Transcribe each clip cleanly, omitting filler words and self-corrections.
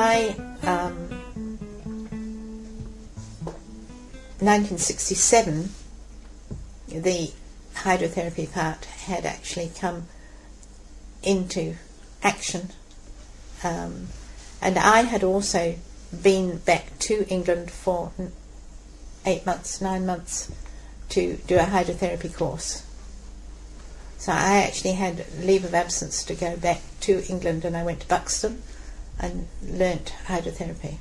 by 1967, the hydrotherapy part had actually come into action, and I had also been back to England for 9 months to do a hydrotherapy course. So I actually had leave of absence to go back to England, and I went to Buxton and learnt hydrotherapy.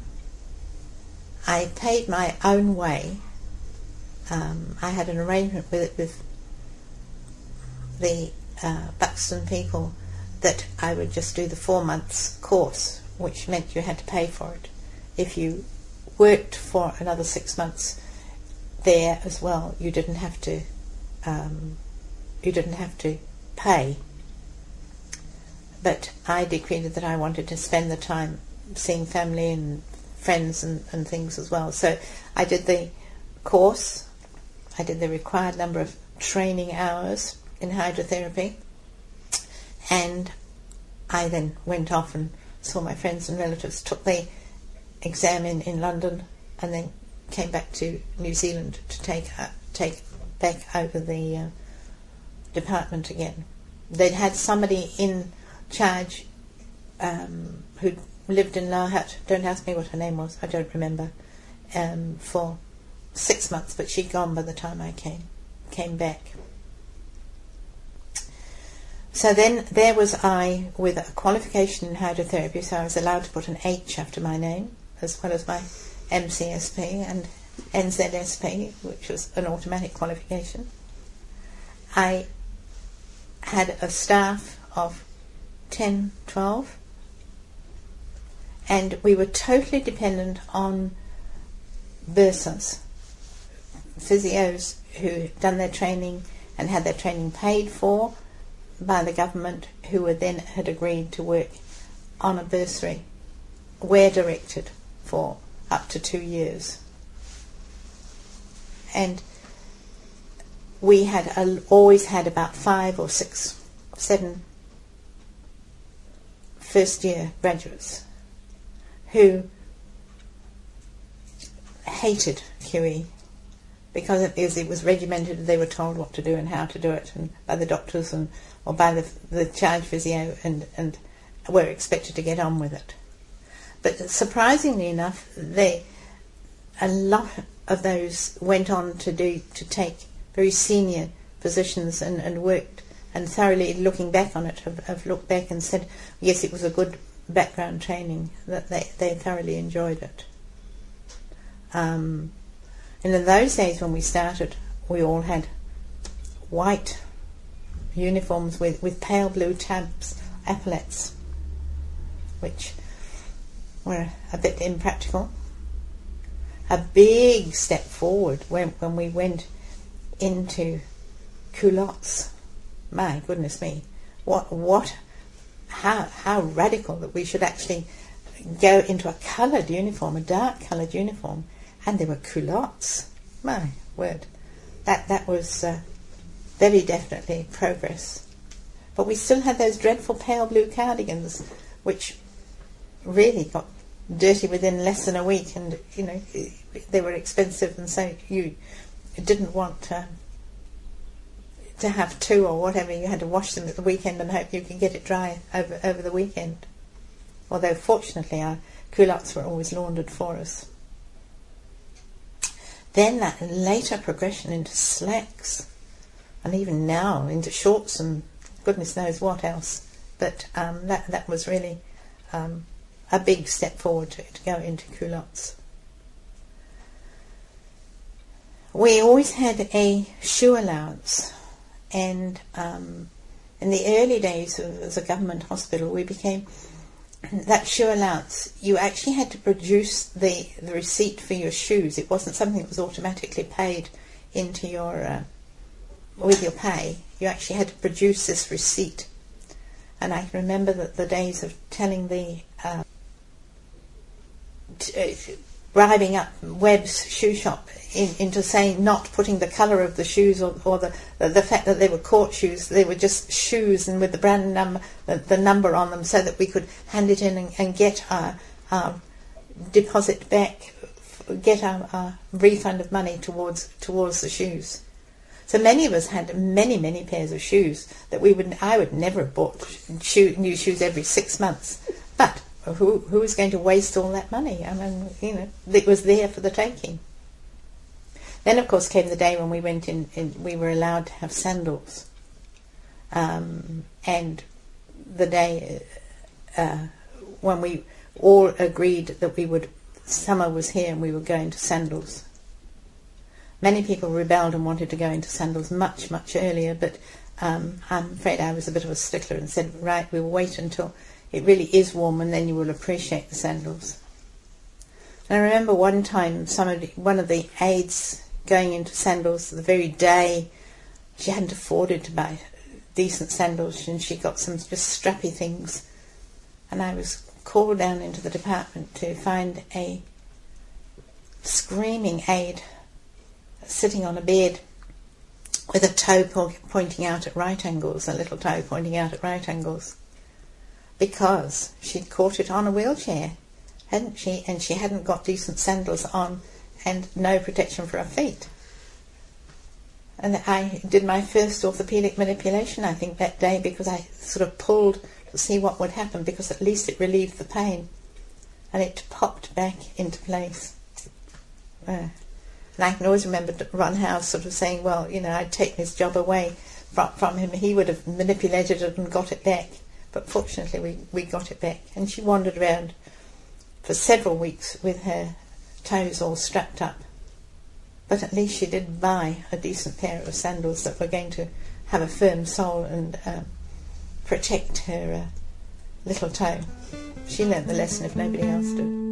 I paid my own way. I had an arrangement with the Buxton people that I would just do the 4 months course, which meant you had to pay for it. If you worked for another 6 months there as well, you didn't have to pay. But I decreed that I wanted to spend the time seeing family and friends and things as well. So I did the course, I did the required number of training hours in hydrotherapy, and I then went off and saw my friends and relatives, took the exam in London, and then came back to New Zealand to take back over the department again. They'd had somebody in charge who lived in Lower Hutt, don't ask me what her name was, I don't remember, for 6 months, but she'd gone by the time I came back. So then there was I with a qualification in hydrotherapy, so I was allowed to put an H after my name, as well as my MCSP and NZSP, which was an automatic qualification. I had a staff of 10, 12, and we were totally dependent on bursars, physios who had done their training and had their training paid for by the government, who were then had agreed to work on a bursary where directed for up to 2 years. And we had always had about 5 or 6, 7 first year graduates who hated QE because it was regimented. They were told what to do and how to do it, and by the doctors or by the charge physio, and were expected to get on with it. But surprisingly enough, a lot of those went on to take very senior positions and worked, and thoroughly, looking back on it, have looked back and said, yes, it was a good background training, that they thoroughly enjoyed it. And in those days when we started, we all had white uniforms with pale blue tabs, epaulets, which were a bit impractical. A big step forward when we went into culottes. My goodness me, how radical that we should actually go into a coloured uniform, a dark coloured uniform, and there were culottes. My word, that was very definitely progress. But we still had those dreadful pale blue cardigans, which really got dirty within less than a week, and they were expensive, and so you didn't want to have 2 or whatever. You had to wash them at the weekend and hope you could get it dry over the weekend. Although fortunately our culottes were always laundered for us. Then that later progression into slacks, and even now into shorts and goodness knows what else. But that was really a big step forward to go into culottes. We always had a shoe allowance, and in the early days as a government hospital, we became that shoe allowance. You actually had to produce the receipt for your shoes. It wasn't something that was automatically paid into your with your pay. You actually had to produce this receipt. And I can remember that the days of telling the bribing up Webb's shoe shop into saying not putting the colour of the shoes or the fact that they were court shoes. They were just shoes and with the brand number, the number on them, so that we could hand it in and get our our deposit back, get our refund of money towards the shoes. So many of us had many pairs of shoes that I would never have bought new shoes every 6 months. But who was going to waste all that money? I mean, it was there for the taking. Then, of course, came the day when we went in we were allowed to have sandals. And the day when we all agreed that summer was here and we were going to sandals. Many people rebelled and wanted to go into sandals much earlier, but I'm afraid I was a bit of a stickler and said, right, we'll wait until it really is warm and then you will appreciate the sandals. And I remember one time one of the aides going into sandals the very day she hadn't afforded to buy decent sandals, and she got some just strappy things, and I was called down into the department to find a screaming aide sitting on a bed with a toe pointing out at right angles, a little toe pointing out at right angles, because she'd caught it on a wheelchair, hadn't she? And she hadn't got decent sandals on and no protection for her feet. And I did my first orthopaedic manipulation, I think, that day, because I sort of pulled to see what would happen, because at least it relieved the pain, and it popped back into place. And I can always remember Ron House sort of saying, well, I'd taken his job away from him. He would have manipulated it and got it back. But fortunately we got it back. And she wandered around for several weeks with her toes all strapped up. But at least she did buy a decent pair of sandals that were going to have a firm sole and protect her little toe. She learnt the lesson if nobody else did.